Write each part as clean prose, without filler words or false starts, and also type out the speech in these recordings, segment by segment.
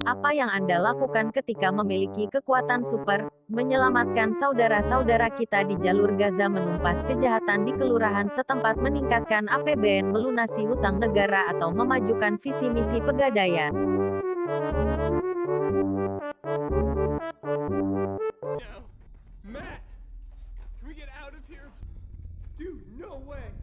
Apa yang Anda lakukan ketika memiliki kekuatan super, menyelamatkan saudara-saudara kita di jalur Gaza, menumpas kejahatan di kelurahan setempat, meningkatkan APBN, melunasi hutang negara, atau memajukan visi misi Pegadaian? No. Matt! Can we get out of here? Dude, no way!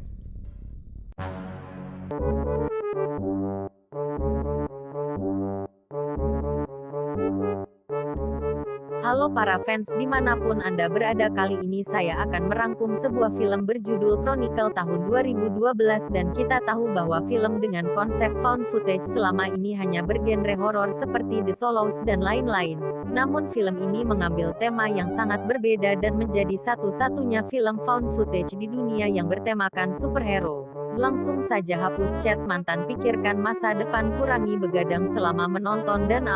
Halo para fans dimanapun Anda berada, kali ini saya akan merangkum sebuah film berjudul Chronicle tahun 2012, dan kita tahu bahwa film dengan konsep found footage selama ini hanya bergenre horor seperti The Shallows dan lain-lain. Namun film ini mengambil tema yang sangat berbeda dan menjadi satu-satunya film found footage di dunia yang bertemakan superhero. Langsung saja hapus chat mantan, pikirkan masa depan, kurangi begadang selama menonton, dan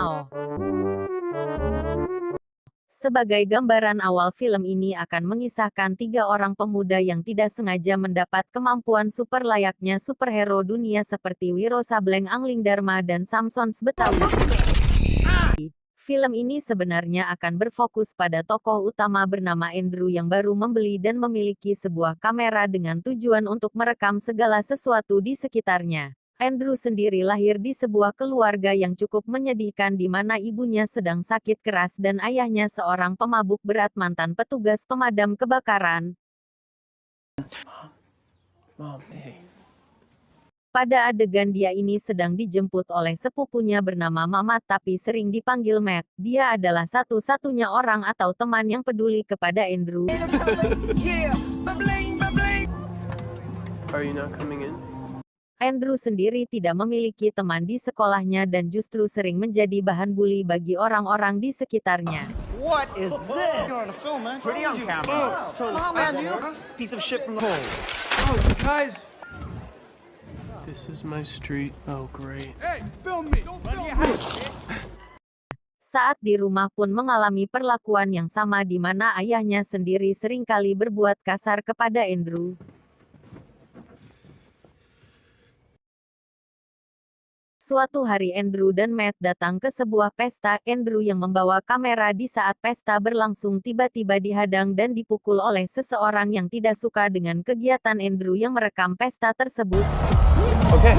sebagai gambaran awal, film ini akan mengisahkan 3 orang pemuda yang tidak sengaja mendapat kemampuan super layaknya superhero dunia seperti Wiro Sableng, Angling Dharma, dan Samsons Betawi. Film ini sebenarnya akan berfokus pada tokoh utama bernama Andrew yang baru membeli dan memiliki sebuah kamera dengan tujuan untuk merekam segala sesuatu di sekitarnya. Andrew sendiri lahir di sebuah keluarga yang cukup menyedihkan, di mana ibunya sedang sakit keras dan ayahnya seorang pemabuk berat mantan petugas pemadam kebakaran. Mom, hey. Pada adegan dia ini sedang dijemput oleh sepupunya bernama Mamat, tapi sering dipanggil Matt. Dia adalah satu-satunya orang atau teman yang peduli kepada Andrew. Are you not coming in? Andrew sendiri tidak memiliki teman di sekolahnya dan justru sering menjadi bahan bully bagi orang-orang di sekitarnya. What is this? You're on a film, man. Pretty on camera. Come on, you piece of shit from the hole. Oh, guys! This is my street. Oh, great. Hey, film me! Don't film me! Saat di rumah pun mengalami perlakuan yang sama, di mana ayahnya sendiri seringkali berbuat kasar kepada Andrew. Suatu hari Andrew dan Matt datang ke sebuah pesta. Andrew yang membawa kamera di saat pesta berlangsung tiba-tiba dihadang dan dipukul oleh seseorang yang tidak suka dengan kegiatan Andrew yang merekam pesta tersebut. Okay.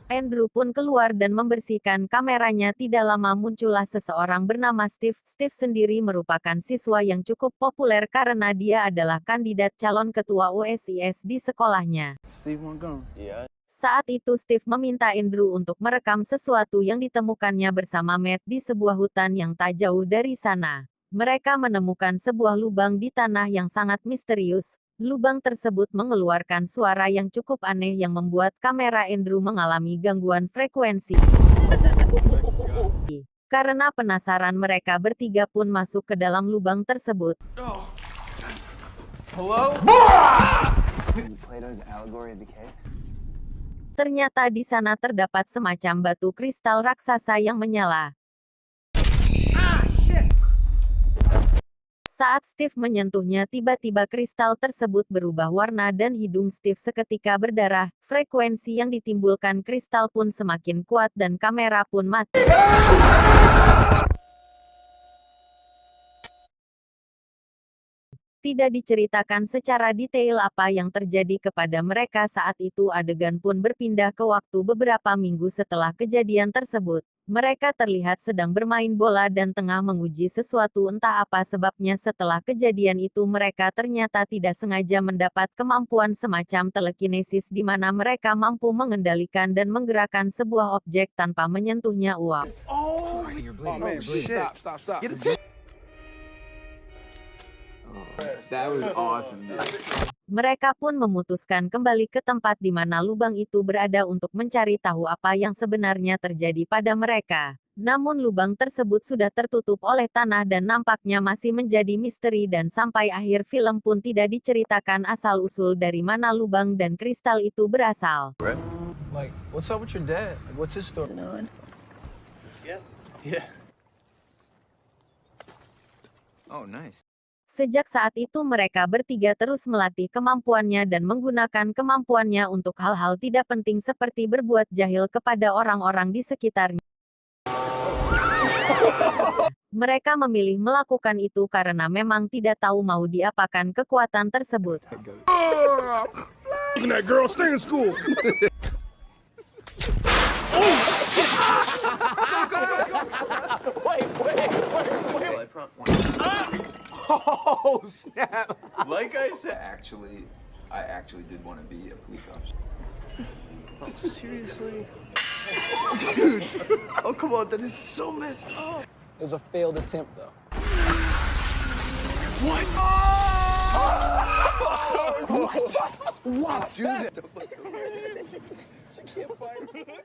Andrew pun keluar dan membersihkan kameranya. Tidak lama muncullah seseorang bernama Steve. Steve sendiri merupakan siswa yang cukup populer karena dia adalah kandidat calon ketua OSIS di sekolahnya. Steve Montgomery. Yeah. Saat itu Steve meminta Andrew untuk merekam sesuatu yang ditemukannya bersama Matt di sebuah hutan yang tak jauh dari sana. Mereka menemukan sebuah lubang di tanah yang sangat misterius. Lubang tersebut mengeluarkan suara yang cukup aneh yang membuat kamera Andrew mengalami gangguan frekuensi. Karena penasaran, mereka bertiga pun masuk ke dalam lubang tersebut. Oh. Hello? Plato's allegory of decay. Ternyata di sana terdapat semacam batu kristal raksasa yang menyala. Saat Steve menyentuhnya, tiba-tiba kristal tersebut berubah warna dan hidung Steve seketika berdarah. Frekuensi yang ditimbulkan kristal pun semakin kuat dan kamera pun mati. Tidak diceritakan secara detail apa yang terjadi kepada mereka saat itu. Adegan pun berpindah ke waktu beberapa minggu setelah kejadian tersebut. Mereka terlihat sedang bermain bola dan tengah menguji sesuatu, entah apa sebabnya. Setelah kejadian itu mereka ternyata tidak sengaja mendapat kemampuan semacam telekinesis, di mana mereka mampu mengendalikan dan menggerakkan sebuah objek tanpa menyentuhnya. Wow. Oh, man, stop. Get it. That was awesome. Mereka pun memutuskan kembali ke tempat di mana lubang itu berada untuk mencari tahu apa yang sebenarnya terjadi pada mereka. Namun lubang tersebut sudah tertutup oleh tanah dan nampaknya masih menjadi misteri, dan sampai akhir film pun tidak diceritakan asal-usul dari mana lubang dan kristal itu berasal. Like, what's up with your dad? Like, what's his story? Yeah. Oh, nice. Sejak saat itu mereka bertiga terus melatih kemampuannya dan menggunakan kemampuannya untuk hal-hal tidak penting seperti berbuat jahil kepada orang-orang di sekitarnya. Mereka memilih melakukan itu karena memang tidak tahu mau diapakan kekuatan tersebut. Look at that girl, stay in school. Oh snap! Like I said. I actually did want to be a police officer. Oh, seriously? Dude. Oh, come on. That is so messed up. It was a failed attempt, though. What? What? Dude. She can't find me.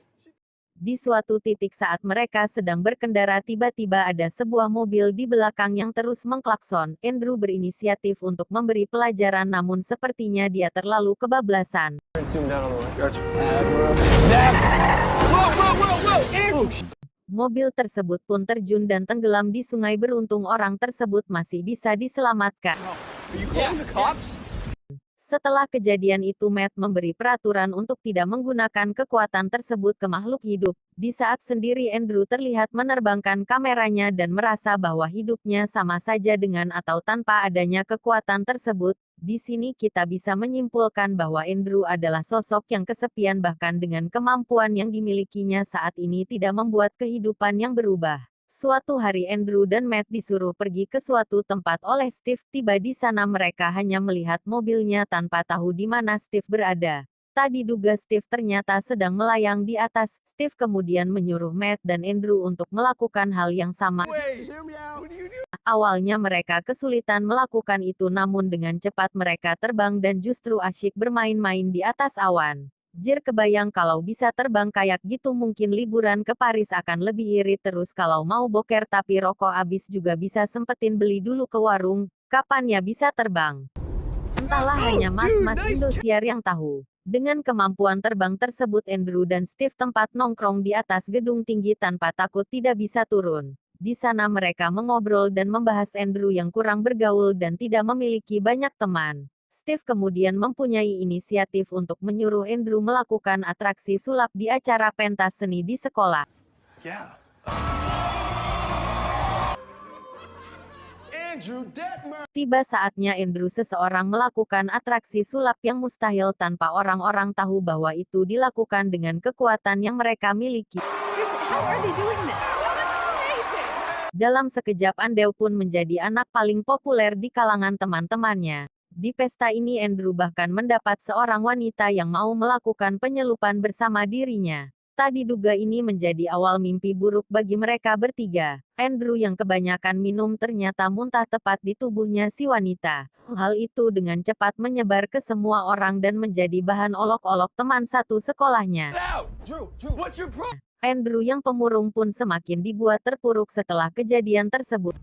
Di suatu titik saat mereka sedang berkendara tiba-tiba ada sebuah mobil di belakang yang terus mengklakson. Andrew berinisiatif untuk memberi pelajaran namun sepertinya dia terlalu kebablasan. Mobil tersebut pun terjun dan tenggelam di sungai. Beruntung orang tersebut masih bisa diselamatkan. Are you calling the cops? Setelah kejadian itu Matt memberi peraturan untuk tidak menggunakan kekuatan tersebut ke makhluk hidup. Di saat sendiri Andrew terlihat menerbangkan kameranya dan merasa bahwa hidupnya sama saja dengan atau tanpa adanya kekuatan tersebut. Di sini kita bisa menyimpulkan bahwa Andrew adalah sosok yang kesepian bahkan dengan kemampuan yang dimilikinya saat ini tidak membuat kehidupan yang berubah. Suatu hari Andrew dan Matt disuruh pergi ke suatu tempat oleh Steve. Tiba di sana mereka hanya melihat mobilnya tanpa tahu di mana Steve berada. Tak diduga Steve ternyata sedang melayang di atas. Steve kemudian menyuruh Matt dan Andrew untuk melakukan hal yang sama. Awalnya mereka kesulitan melakukan itu namun dengan cepat mereka terbang dan justru asyik bermain-main di atas awan. Jir kebayang kalau bisa terbang kayak gitu mungkin liburan ke Paris akan lebih irit terus kalau mau boker tapi rokok abis juga bisa sempetin beli dulu ke warung, kapan ya bisa terbang? Entahlah hanya mas-mas Indosiar yang tahu. Dengan kemampuan terbang tersebut Andrew dan Steve tempat nongkrong di atas gedung tinggi tanpa takut tidak bisa turun. Di sana mereka mengobrol dan membahas Andrew yang kurang bergaul dan tidak memiliki banyak teman. Steve kemudian mempunyai inisiatif untuk menyuruh Andrew melakukan atraksi sulap di acara pentas seni di sekolah. Yeah. Andrew Detmer. Tiba saatnya Andrew seseorang melakukan atraksi sulap yang mustahil tanpa orang-orang tahu bahwa itu dilakukan dengan kekuatan yang mereka miliki. Dalam sekejap Andrew pun menjadi anak paling populer di kalangan teman-temannya. Di pesta ini Andrew bahkan mendapat seorang wanita yang mau melakukan penyelupan bersama dirinya. Tak diduga ini menjadi awal mimpi buruk bagi mereka bertiga. Andrew yang kebanyakan minum ternyata muntah tepat di tubuhnya si wanita. Hal itu dengan cepat menyebar ke semua orang dan menjadi bahan olok-olok teman satu sekolahnya. Andrew yang pemurung pun semakin dibuat terpuruk setelah kejadian tersebut.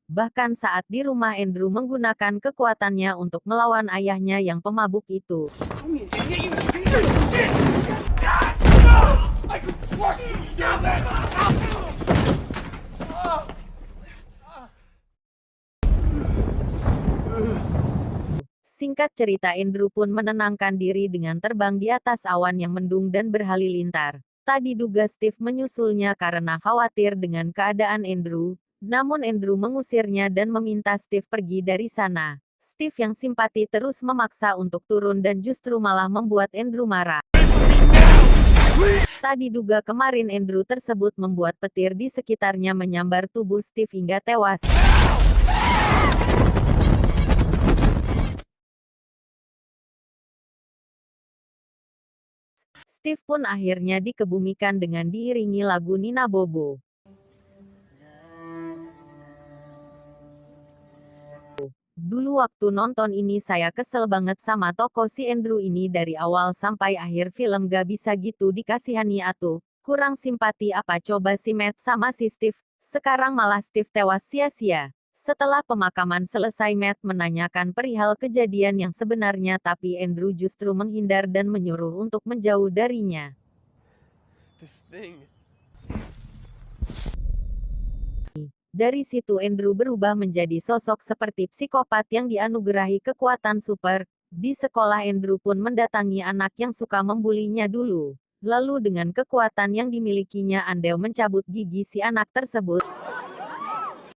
Bahkan saat di rumah Andrew menggunakan kekuatannya untuk melawan ayahnya yang pemabuk itu. Singkat cerita Andrew pun menenangkan diri dengan terbang di atas awan yang mendung dan berhalilintar. Tak diduga Steve menyusulnya karena khawatir dengan keadaan Andrew. Namun Andrew mengusirnya dan meminta Steve pergi dari sana. Steve yang simpati terus memaksa untuk turun dan justru malah membuat Andrew marah. Tak diduga kemarin Andrew tersebut membuat petir di sekitarnya menyambar tubuh Steve hingga tewas. Steve pun akhirnya dikebumikan dengan diiringi lagu Nina Bobo. Dulu waktu nonton ini saya kesel banget sama toko si Andrew ini dari awal sampai akhir film gak bisa gitu dikasihani atuh. Kurang simpati apa coba si Matt sama si Steve, sekarang malah Steve tewas sia-sia. Setelah pemakaman selesai Matt menanyakan perihal kejadian yang sebenarnya tapi Andrew justru menghindar dan menyuruh untuk menjauh darinya. This thing. Dari situ Andrew berubah menjadi sosok seperti psikopat yang dianugerahi kekuatan super. Di sekolah Andrew pun mendatangi anak yang suka membulinya dulu. Lalu dengan kekuatan yang dimilikinya Andrew mencabut gigi si anak tersebut.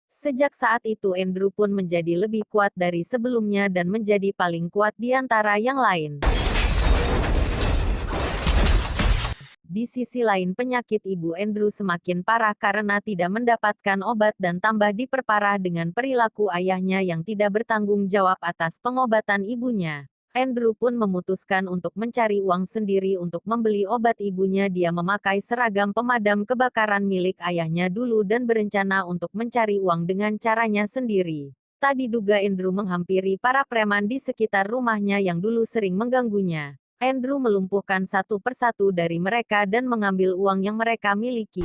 Sejak saat itu Andrew pun menjadi lebih kuat dari sebelumnya dan menjadi paling kuat di antara yang lain. Di sisi lain penyakit ibu Andrew semakin parah karena tidak mendapatkan obat dan tambah diperparah dengan perilaku ayahnya yang tidak bertanggung jawab atas pengobatan ibunya. Andrew pun memutuskan untuk mencari uang sendiri untuk membeli obat ibunya. Dia memakai seragam pemadam kebakaran milik ayahnya dulu dan berencana untuk mencari uang dengan caranya sendiri. Tak diduga Andrew menghampiri para preman di sekitar rumahnya yang dulu sering mengganggunya. Andrew melumpuhkan satu persatu dari mereka dan mengambil uang yang mereka miliki.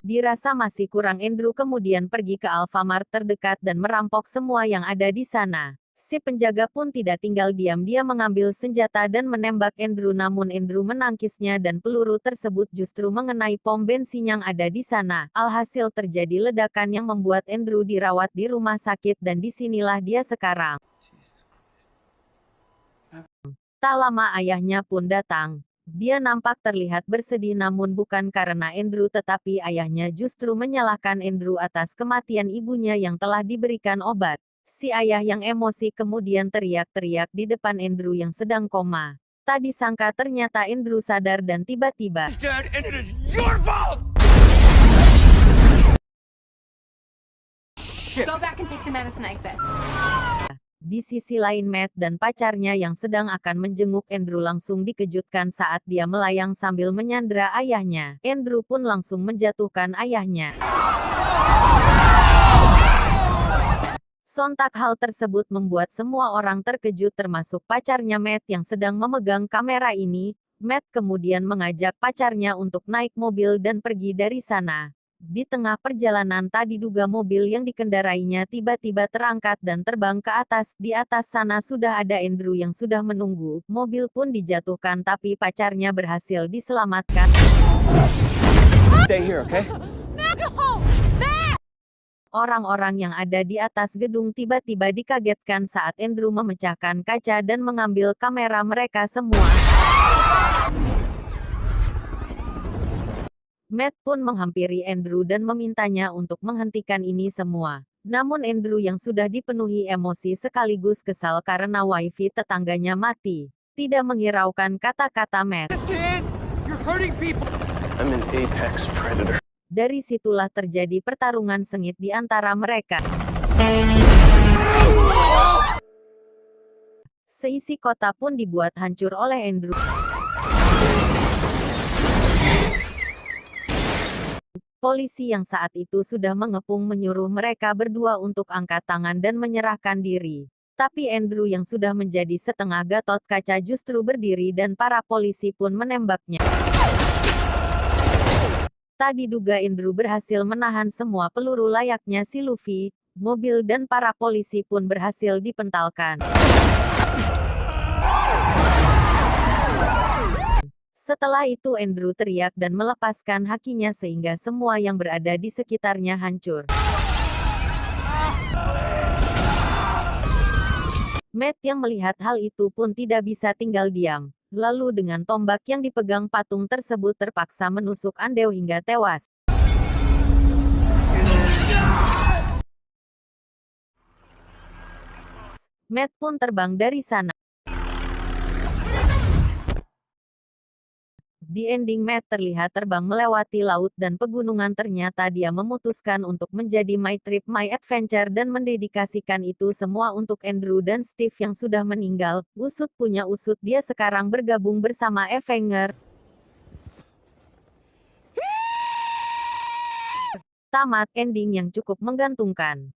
Dirasa masih kurang, Andrew kemudian pergi ke Alfamart terdekat dan merampok semua yang ada di sana. Si penjaga pun tidak tinggal diam, dia mengambil senjata dan menembak Andrew, namun Andrew menangkisnya dan peluru tersebut justru mengenai pom bensin yang ada di sana. Alhasil terjadi ledakan yang membuat Andrew dirawat di rumah sakit dan disinilah dia sekarang. Tak lama ayahnya pun datang. Dia nampak terlihat bersedih namun bukan karena Andrew tetapi ayahnya justru menyalahkan Andrew atas kematian ibunya yang telah diberikan obat. Si ayah yang emosi kemudian teriak-teriak di depan Andrew yang sedang koma. Tak disangka ternyata Andrew sadar dan tiba-tiba Go back and take the medicine I said. Di sisi lain Matt dan pacarnya yang sedang akan menjenguk Andrew langsung dikejutkan saat dia melayang sambil menyandera ayahnya. Andrew pun langsung menjatuhkan ayahnya. Sontak hal tersebut membuat semua orang terkejut termasuk pacarnya Matt yang sedang memegang kamera ini. Matt kemudian mengajak pacarnya untuk naik mobil dan pergi dari sana. Di tengah perjalanan tak diduga mobil yang dikendarainya tiba-tiba terangkat dan terbang ke atas. Di atas sana sudah ada Andrew yang sudah menunggu. Mobil pun dijatuhkan tapi pacarnya berhasil diselamatkan. Stay here, okay? Orang-orang yang ada di atas gedung tiba-tiba dikagetkan saat Andrew memecahkan kaca dan mengambil kamera mereka semua. Matt pun menghampiri Andrew dan memintanya untuk menghentikan ini semua. Namun Andrew yang sudah dipenuhi emosi sekaligus kesal karena wifi tetangganya mati, tidak menghiraukan kata-kata Matt. I'm an apex predator. Dari situlah terjadi pertarungan sengit di antara mereka. Seisi kota pun dibuat hancur oleh Andrew. Polisi yang saat itu sudah mengepung menyuruh mereka berdua untuk angkat tangan dan menyerahkan diri. Tapi Andrew yang sudah menjadi setengah Gatot Kaca justru berdiri dan para polisi pun menembaknya. Tak diduga Andrew berhasil menahan semua peluru layaknya si Luffy. Mobil dan para polisi pun berhasil dipentalkan. Setelah itu Andrew teriak dan melepaskan hakinya sehingga semua yang berada di sekitarnya hancur. Matt yang melihat hal itu pun tidak bisa tinggal diam. Lalu dengan tombak yang dipegang patung tersebut terpaksa menusuk Andrew hingga tewas. Matt pun terbang dari sana. Di ending Matt terlihat terbang melewati laut dan pegunungan. Ternyata dia memutuskan untuk menjadi My Trip My Adventure dan mendedikasikan itu semua untuk Andrew dan Steve yang sudah meninggal. Usut punya usut dia sekarang bergabung bersama Avenger. Tamat ending yang cukup menggantungkan.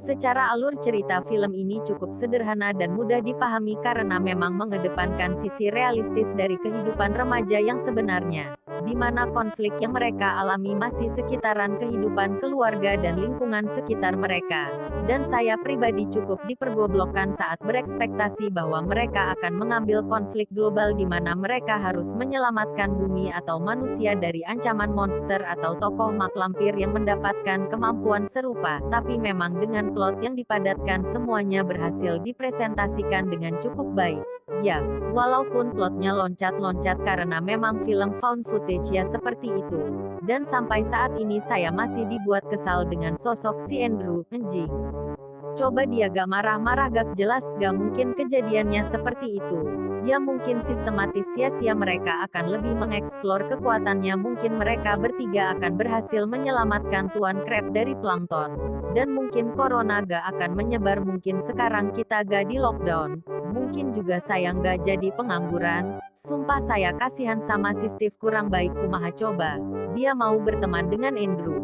Secara alur cerita film ini cukup sederhana dan mudah dipahami karena memang mengedepankan sisi realistis dari kehidupan remaja yang sebenarnya. di mana konflik yang mereka alami masih sekitaran kehidupan keluarga dan lingkungan sekitar mereka. Dan saya pribadi cukup dipergoblokkan saat berekspektasi bahwa mereka akan mengambil konflik global di mana mereka harus menyelamatkan bumi atau manusia dari ancaman monster atau tokoh maklampir yang mendapatkan kemampuan serupa, tapi memang dengan plot yang dipadatkan semuanya berhasil dipresentasikan dengan cukup baik. Ya, walaupun plotnya loncat-loncat karena memang film found footage ya seperti itu. Dan sampai saat ini saya masih dibuat kesal dengan sosok si Andrew, anjing. Coba dia gak marah-marah gak jelas gak mungkin kejadiannya seperti itu. Ya mungkin sistematis sia-sia mereka akan lebih mengeksplor kekuatannya, mungkin mereka bertiga akan berhasil menyelamatkan Tuan Crab dari plankton. Dan mungkin corona gak akan menyebar, mungkin sekarang kita gak di lockdown. Mungkin juga saya nggak jadi pengangguran. Sumpah saya kasihan sama si Steve, kurang baik kumaha coba. Dia mau berteman dengan Andrew.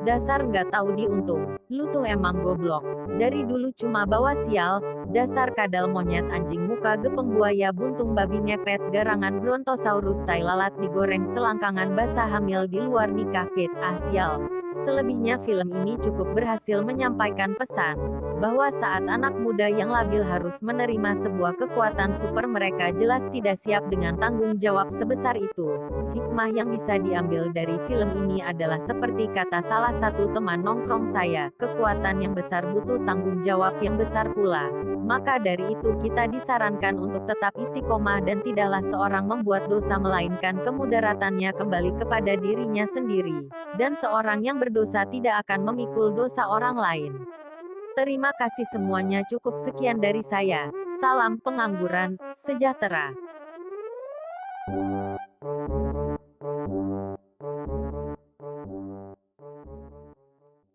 Dasar nggak tahu diuntung. Lu tuh emang goblok. Dari dulu cuma bawa sial. Dasar kadal monyet, anjing muka gepeng, buaya buntung, babi ngepet, garangan brontosaurus, tai lalat digoreng, selangkangan basah, hamil di luar nikah, pit, sial. Selebihnya film ini cukup berhasil menyampaikan pesan bahwa saat anak muda yang labil harus menerima sebuah kekuatan super, mereka jelas tidak siap dengan tanggung jawab sebesar itu. Hikmah yang bisa diambil dari film ini adalah seperti kata salah satu teman nongkrong saya, kekuatan yang besar butuh tanggung jawab yang besar pula. Maka dari itu kita disarankan untuk tetap istiqomah dan tidaklah seorang membuat dosa melainkan kemudaratannya kembali kepada dirinya sendiri. Dan seorang yang berdosa tidak akan memikul dosa orang lain. Terima kasih semuanya, cukup sekian dari saya. Salam pengangguran sejahtera.